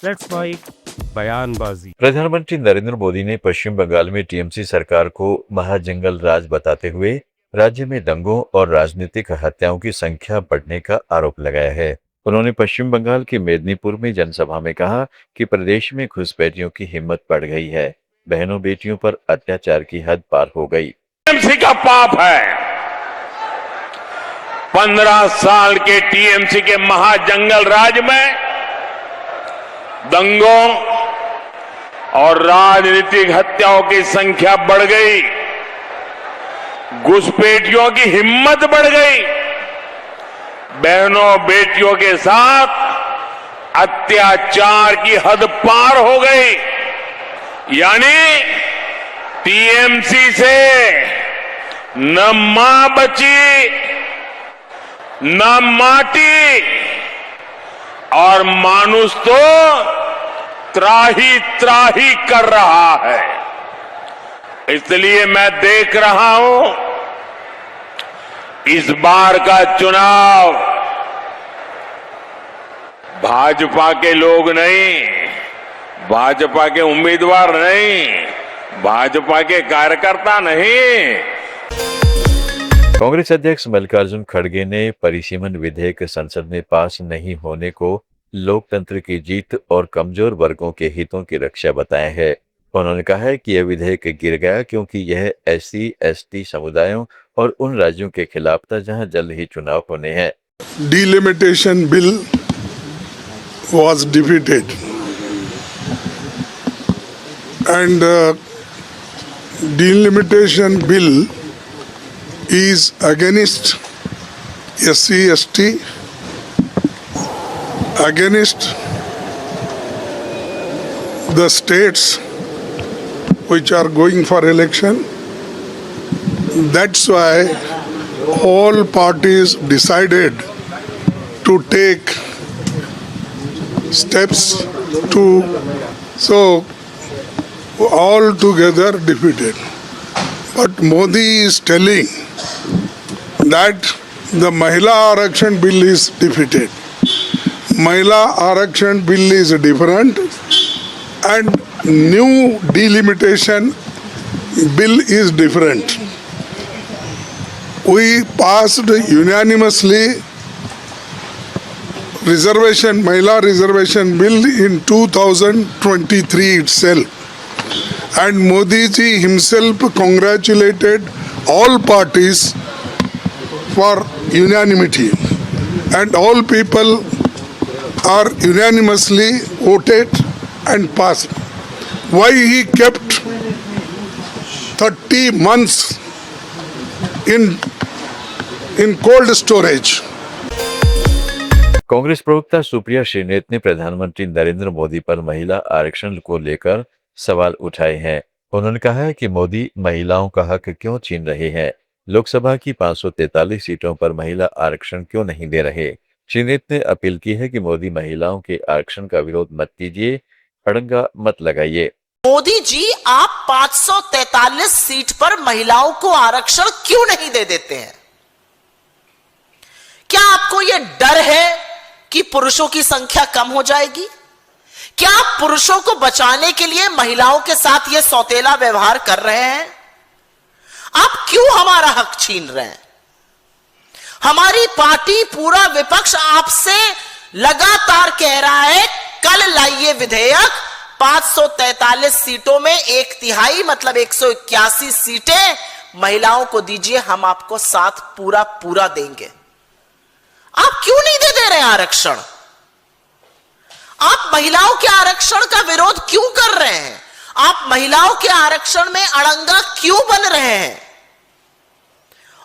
Let's fight बयानबाजी। प्रधानमंत्री नरेंद्र मोदी ने पश्चिम बंगाल में टीएमसी सरकार को महाजंगल राज बताते हुए राज्य में दंगों और राजनीतिक हत्याओं की संख्या बढ़ने का आरोप लगाया है। उन्होंने पश्चिम बंगाल के मेदिनीपुर में जनसभा में कहा कि प्रदेश में घुसपैठियों की हिम्मत बढ़ गई है, बहनों बेटियों पर अत्याचार की हद पार हो गई। टीएमसी का पाप है। 15 साल के टीएमसी के महाजंगल राज में दंगों और राजनीतिक हत्याओं की संख्या बढ़ गई, घुसपैठियों की हिम्मत बढ़ गई, बहनों बेटियों के साथ अत्याचार की हद पार हो गई। यानी टीएमसी से न मां बची, न माटी, और मानुष तो त्राही त्राही कर रहा है। इसलिए मैं देख रहा हूं इस बार का चुनाव भाजपा के लोग नहीं, भाजपा के उम्मीदवार नहीं, भाजपा के कार्यकर्ता नहीं। कांग्रेस अध्यक्ष मल्लिकार्जुन खड़गे ने परिसीमन विधेयक संसद में पास नहीं होने को लोकतंत्र की जीत और कमजोर वर्गों के हितों की रक्षा बताया है। उन्होंने कहा है कि यह विधेयक गिर गया क्योंकि यह एससी, एसटी समुदायों और उन राज्यों के खिलाफ था जहां जल्द ही चुनाव होने हैं। Delimitation bill was defeated, and delimitation bill is against SC, ST, against the states which are going for election. That's why all parties decided to take steps to, so all together defeated. But Modi is telling that the Mahila Arakshan bill is defeated. Mahila Arakshan bill is different, and new delimitation bill is different. We passed unanimously reservation, Mahila reservation bill in 2023 itself. And Modi ji himself congratulated all parties for unanimity, and all people are unanimously voted and passed. Why he kept 30 months in cold storage? Congress प्रवक्ता सुप्रिया श्रीनेत ने प्रधानमंत्री नरेंद्र मोदी पर महिला आरक्षण को लेकर सवाल उठाए हैं। उन्होंने कहा है कि मोदी महिलाओं का हक क्यों छीन रहे हैं, लोकसभा की 543 सीटों पर महिला आरक्षण क्यों नहीं दे रहे। श्रीनेत ने अपील की है कि मोदी महिलाओं के आरक्षण का विरोध मत कीजिए, अड़ंगा मत लगाइए। मोदी जी, आप 543 सीट पर महिलाओं को आरक्षण क्यों नहीं दे देते हैं? क्या आपको यह डर है कि पुरुषों की संख्या कम हो जाएगी? क्या आप पुरुषों को बचाने के लिए महिलाओं के साथ यह सौतेला व्यवहार कर रहे हैं? आप क्यों हमारा हक छीन रहे हैं? हमारी पार्टी, पूरा विपक्ष आपसे लगातार कह रहा है, कल लाइए विधेयक, 543 सीटों में 1/3 मतलब 181 सीटें महिलाओं को दीजिए, हम आपको साथ पूरा देंगे। आप क्यों नहीं दे रहे हैं आरक्षण? आप महिलाओं के आरक्षण का विरोध क्यों कर रहे हैं? आप महिलाओं के आरक्षण में अड़ंगा क्यों बन रहे हैं?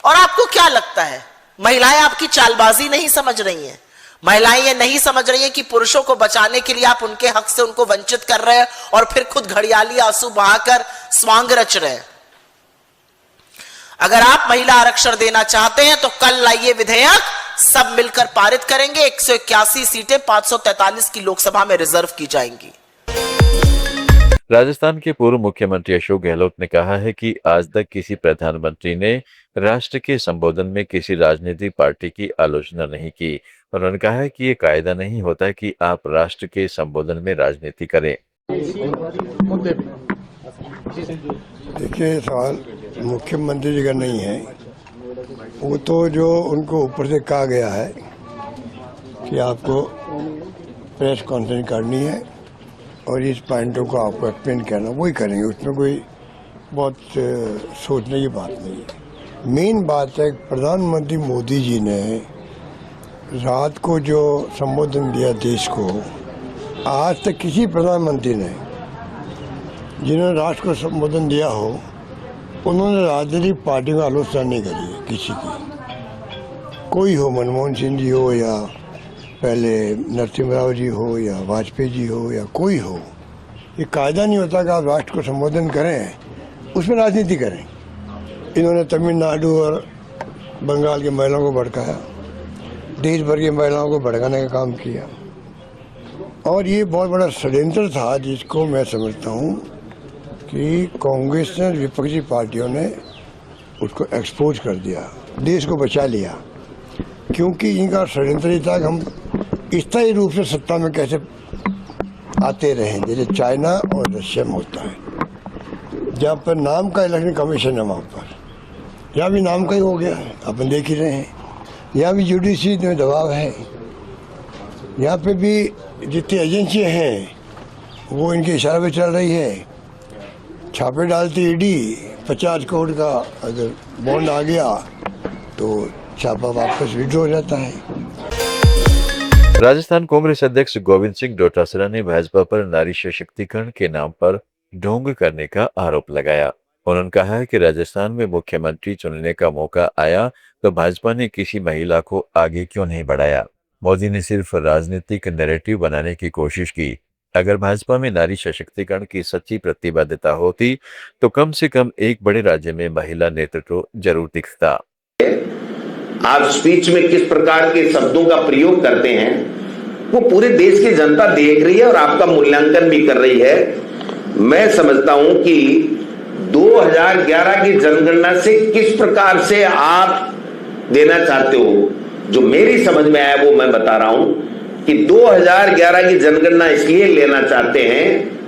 और आपको क्या लगता है, महिलाएं आपकी चालबाजी नहीं समझ रही हैं? महिलाएं ये नहीं समझ रही हैं कि पुरुषों को बचाने के लिए आप उनके हक से उनको वंचित कर रहे हैं और फिर खुद घड़ियाली आंसू बहाकर स्वांग रच रहे हैं? अगर आप महिला आरक्षण देना चाहते हैं तो कल लाइए विधेयक, सब मिलकर पारित करेंगे। 181 सीटें 543 की लोकसभा में रिजर्व की जाएंगी। राजस्थान के पूर्व मुख्यमंत्री अशोक गहलोत ने कहा है कि आज तक किसी प्रधानमंत्री ने राष्ट्र के संबोधन में किसी राजनीतिक पार्टी की आलोचना नहीं की। उन्होंने कहा है कि ये कायदा नहीं होता कि आप राष्ट्र के संबोधन में राजनीति करें। देखिए, सवाल मुख्यमंत्री जी का नहीं है, वो तो जो उनको ऊपर से कहा गया है कि आपको प्रेस कॉन्फ्रेंस करनी है और इस पॉइंटों को आपको एक्सप्लेन करना, वही करेंगे। उसमें कोई बहुत सोचने की बात नहीं है। मेन बात है प्रधानमंत्री मोदी जी ने रात को जो संबोधन दिया देश को, आज तक किसी प्रधानमंत्री ने जिन्होंने राष्ट्र को संबोधन दिया हो, उन्होंने राजनीतिक पार्टी में आलोचना नहीं करी है किसी की। कोई हो, मनमोहन सिंह जी हो या पहले नरसिम्हा राव जी हो या वाजपेयी जी हो या कोई हो, ये कायदा नहीं होता कि आप राष्ट्र को संबोधन करें, उसमें राजनीति करें। इन्होंने तमिलनाडु और बंगाल की महिलाओं को भड़काया, देश भर की महिलाओं को भड़काने का काम किया, और ये बहुत बड़ा षड्यंत्र था जिसको मैं समझता हूँ कि कांग्रेस ने, विपक्षी पार्टियों ने उसको एक्सपोज कर दिया, देश को बचा लिया। क्योंकि इनका षड्यंत्र ही था कि हम स्थायी रूप से सत्ता में कैसे आते रहें, जैसे चाइना और रशिया में होता है। जहाँ पर नाम का इलेक्शन कमीशन है, वहाँ पर यहाँ भी नाम का ही हो गया है, अपन देख ही रहे हैं। यहाँ भी जुडिशरी में दबाव है, यहाँ पे भी जितनी एजेंसियाँ हैं वो इनके इशारे पे चल रही है। छापे डालती ईडी, 50 करोड़ का अगर बॉन्ड आ गया तो छापा वापस विड्रॉ हो जाता है। राजस्थान कांग्रेस अध्यक्ष गोविंद सिंह डोटासरा ने भाजपा पर नारी सशक्तिकरण के नाम पर ढोंग करने का आरोप लगाया। उन्होंने कहा है कि राजस्थान में मुख्यमंत्री चुनने का मौका आया तो भाजपा ने किसी महिला को आगे क्यों नहीं बढ़ाया। मोदी ने सिर्फ राजनीतिक नैरेटिव बनाने की कोशिश की। अगर भाजपा में नारी सशक्तिकरण की सच्ची प्रतिबद्धता होती तो कम से कम एक बड़े राज्य में महिला नेतृत्व जरूर दिखता। आप स्पीच में किस प्रकार के शब्दों का प्रयोग करते हैं वो पूरे देश की जनता देख रही है और आपका मूल्यांकन भी कर रही है। मैं समझता हूं कि 2011 की जनगणना से किस प्रकार से आप देना चाहते हो, जो मेरी समझ में आया वो मैं बता रहा हूं कि 2011 की जनगणना इसलिए लेना चाहते हैं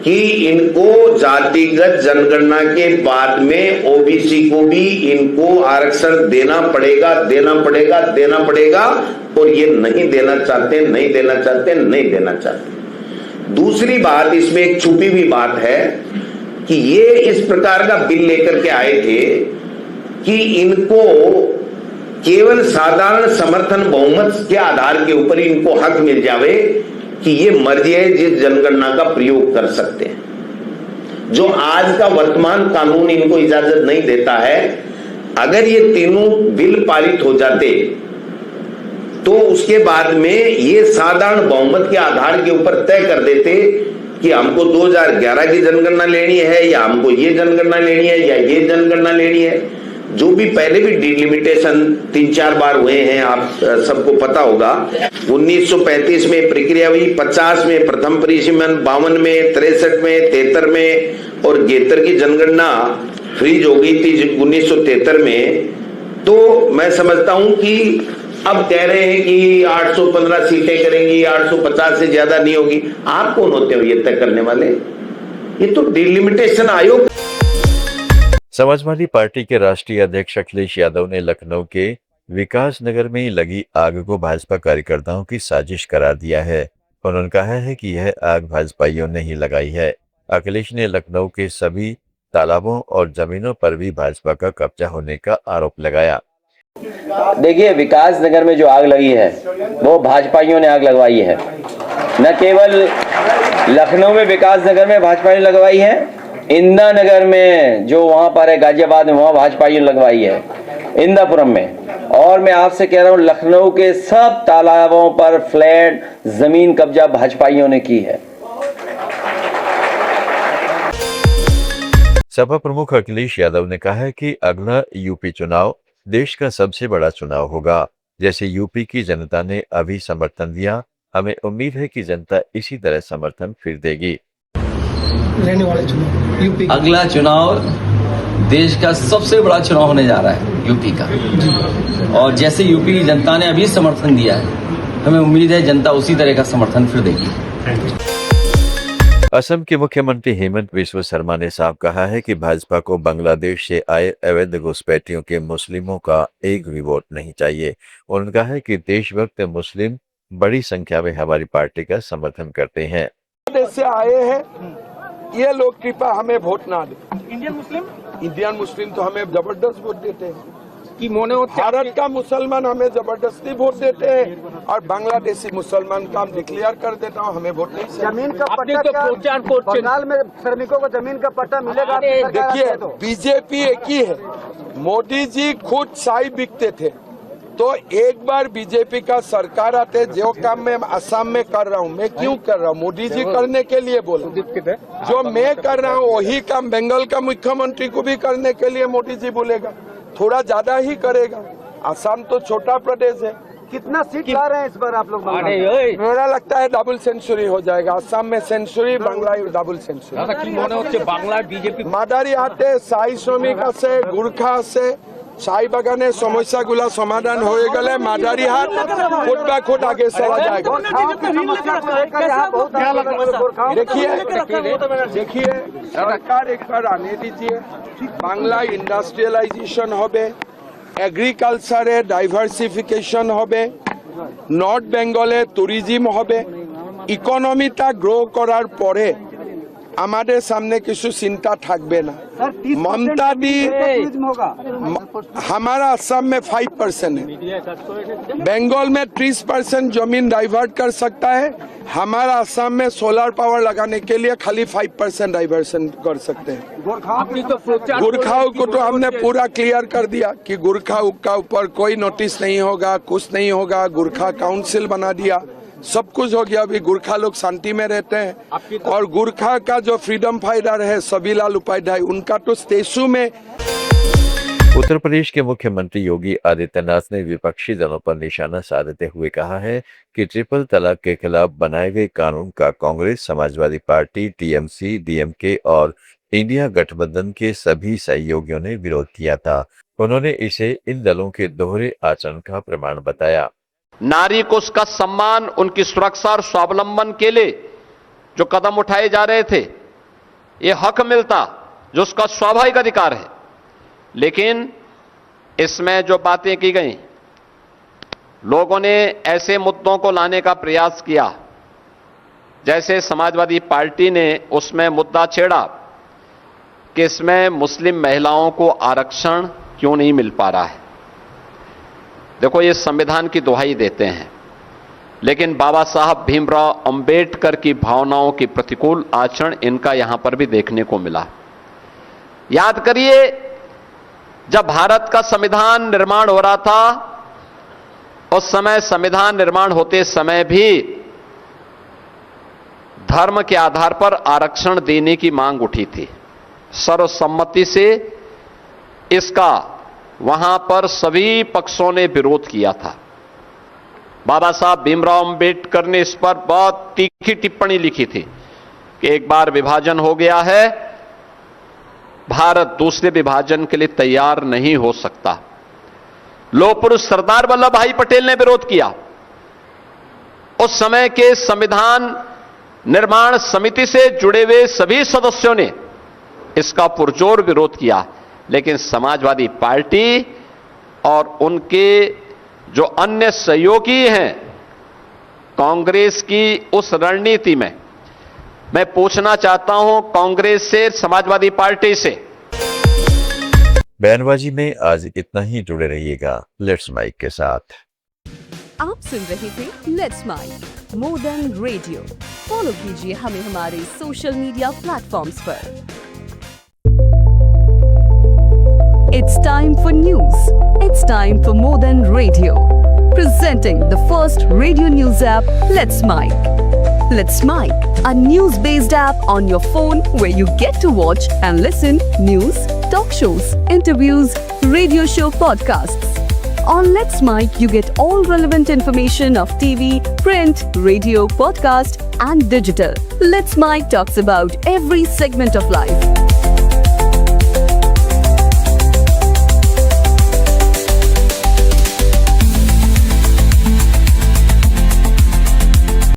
कि इनको जातिगत जनगणना के बाद में ओबीसी को भी इनको आरक्षण देना पड़ेगा, देना पड़ेगा, देना पड़ेगा, और ये नहीं देना चाहते, नहीं देना चाहते, नहीं देना चाहते। दूसरी बात, इसमें एक छुपी हुई बात है कि ये इस प्रकार का बिल लेकर के आए थे कि इनको केवल साधारण समर्थन बहुमत के आधार के ऊपर इनको हक मिल जावे कि ये मर्जी है जिस जनगणना का प्रयोग कर सकते हैं, जो आज का वर्तमान कानून इनको इजाजत नहीं देता है। अगर ये तीनों बिल पारित हो जाते तो उसके बाद में ये साधारण बहुमत के आधार के ऊपर तय कर देते कि हमको 2011 की जनगणना लेनी है या हमको ये जनगणना लेनी है या ये जनगणना लेनी है। जो भी पहले भी डिलिमिटेशन 3-4 बार हुए हैं, आप सबको पता होगा। 1935 में प्रक्रिया हुई, 50 में प्रथम परिसीमन, 52 में, 63 में, 73 में, और 73 की जनगणना फ्रीज हो गई थी 1973 में। तो मैं समझता हूं कि अब कह रहे हैं कि 815 सीटें करेंगी, 850 से ज्यादा नहीं होगी। आप कौन होते हो ये तय करने वाले? ये तो डिलिमिटेशन आयोग। समाजवादी पार्टी के राष्ट्रीय अध्यक्ष अखिलेश यादव ने लखनऊ के विकास नगर में लगी आग को भाजपा कार्यकर्ताओं की साजिश करार दिया है। उन्होंने कहा है कि यह आग भाजपाइयों ने ही लगाई है। अखिलेश ने लखनऊ के सभी तालाबों और जमीनों पर भी भाजपा का कब्जा होने का आरोप लगाया। देखिए, विकास नगर में जो आग लगी है वो भाजपाइयों ने आग लगवाई है। न केवल लखनऊ में विकास नगर में भाजपा ने लगवाई है, इंदिरा नगर में जो वहां पर है गाजियाबाद में, वहां भाजपाइयों ने लगवाई है, इंदिरापुरम में। और मैं आपसे कह रहा हूं लखनऊ के सब तालाबों पर फ्लैट जमीन कब्जा भाजपाइयों ने की है। सपा प्रमुख अखिलेश यादव ने कहा है कि अगला यूपी चुनाव देश का सबसे बड़ा चुनाव होगा। जैसे यूपी की जनता ने अभी समर्थन दिया, हमें उम्मीद है कि जनता इसी तरह समर्थन फिर देगी। रहने वाले चुनाव यूपी? अगला चुनाव देश का सबसे बड़ा चुनाव होने जा रहा है यूपी का, और जैसे यूपी की जनता ने अभी समर्थन दिया है, हमें उम्मीद है जनता उसी तरह का समर्थन फिर देगी। असम के मुख्यमंत्री हेमंत बिस्वा शर्मा ने साफ कहा है कि भाजपा को बांग्लादेश से आए अवैध घुसपैठियों के मुस्लिमों का एक भी वोट नहीं चाहिए। उन्होंने कहा है कि देशभक्त मुस्लिम बड़ी संख्या में हमारी पार्टी का समर्थन करते हैं। देश से आए हैं ये लोग कृपया हमें वोट ना दे। इंडियन मुस्लिम तो हमें जबरदस्त वोट देते हैं कि भारत का मुसलमान हमें जबरदस्ती वोट देते हैं, और बांग्लादेशी मुसलमान का हम डिक्लेयर कर देता हूँ, हमें वोट नहीं चाहिए। जमीन का पट्टा बंगाल में श्रमिकों को जमीन का पट्टा मिलेगा? देखिए, बीजेपी एक ही है। मोदी जी खुद शाही बिकते थे, तो एक बार बीजेपी का सरकार आते, जो काम मैं असम में कर रहा हूँ, मैं क्यों कर रहा हूँ? मोदी जी करने के लिए बोला। जो मैं कर रहा हूँ वही काम बंगाल का मुख्यमंत्री को भी करने के लिए मोदी जी बोलेगा, थोड़ा ज्यादा ही करेगा। असम तो छोटा प्रदेश है। कितना सीट ला रहे हैं इस बार आप लोग? मेरा लगता है डबल सेंचुरी हो जाएगा। असम में century, Bangla double century. Bangla BJP Madarihat সাই শ্রমিক আছে, গুর্খা আছে, সাই বাগানে সমস্যাগুলো সমাধান হয়ে গেলে মাদারি হাট खुद ब खुद आगे चला जाएगा। देखिए सरकार एक बार आने दीजिए, बांग्ला इंडस्ट्रियलाइजेशन হবে, এগ্রিকালচারে ডাইভার্সিফিকেশন হবে, নর্থ বেঙ্গলে ট্যুরিজম হবে, ইকোনমিটা গ্রো করার পরে আমাদের সামনে কিছু চিন্তা থাকবে না। ममता दी हमारा असम में 5% है, बंगाल में 30% जमीन डाइवर्ट कर सकता है। हमारा असम में सोलर पावर लगाने के लिए खाली 5% डाइवर्सन कर सकते हैं। गुरखाओं को तो हमने पूरा क्लियर कर दिया कि गुरखाओं का ऊपर कोई नोटिस नहीं होगा, कुछ नहीं होगा। गुरखा काउंसिल बना दिया, सब कुछ हो गया। अभी गुरखा लोग शांति में रहते हैं। और गुरखा का जो फ्रीडम फाइटर है सबीलाल उपाध्याय, उनका तो स्टेचू में। उत्तर प्रदेश के मुख्यमंत्री योगी आदित्यनाथ ने विपक्षी दलों पर निशाना साधते हुए कहा है कि ट्रिपल तलाक के खिलाफ बनाए गए कानून का Congress, Samajwadi party, TMC, DMK और इंडिया गठबंधन के सभी सहयोगियों ने विरोध किया था। उन्होंने इसे इन दलों के दोहरे आचरण का प्रमाण बताया। नारी को उसका सम्मान, उनकी सुरक्षा और स्वावलंबन के लिए जो कदम उठाए जा रहे थे, ये हक मिलता जो उसका स्वाभाविक अधिकार है। लेकिन इसमें जो बातें की गई, लोगों ने ऐसे मुद्दों को लाने का प्रयास किया, जैसे समाजवादी पार्टी ने उसमें मुद्दा छेड़ा कि इसमें मुस्लिम महिलाओं को आरक्षण क्यों नहीं मिल पा रहा है। देखो, ये संविधान की दुहाई देते हैं, लेकिन बाबा साहब भीमराव अंबेडकर की भावनाओं की प्रतिकूल आचरण इनका यहां पर भी देखने को मिला। याद करिए, जब भारत का संविधान निर्माण हो रहा था, उस समय संविधान निर्माण होते समय भी धर्म के आधार पर आरक्षण देने की मांग उठी थी। सर्वसम्मति से इसका वहां पर सभी पक्षों ने विरोध किया था। बाबा साहब भीमराव अंबेडकर ने इस पर बहुत तीखी टिप्पणी लिखी थी कि एक बार विभाजन हो गया है, भारत दूसरे विभाजन के लिए तैयार नहीं हो सकता। लोह पुरुष सरदार वल्लभ भाई पटेल ने विरोध किया। उस समय के संविधान निर्माण समिति से जुड़े हुए सभी सदस्यों ने इसका पुरजोर विरोध किया, लेकिन समाजवादी पार्टी और उनके जो अन्य सहयोगी हैं कांग्रेस की उस रणनीति में, मैं पूछना चाहता हूं कांग्रेस से, समाजवादी पार्टी से। बयानबाजी में आज इतना ही। जुड़े रहिएगा लेट्स माइक के साथ। आप सुन रहे थे let's mic more than radio. Follow कीजिए हमें हमारे सोशल मीडिया प्लेटफॉर्म्स पर। It's time for news. It's time for More Than Radio. Presenting the first radio news app, Let's Mic. Let's Mic, a news-based app on your phone where you get to watch and listen news, talk shows, interviews, radio show podcasts, On Let's Mic, you get all relevant information of TV, print, radio, podcast, and digital. Let's Mic talks about every segment of life.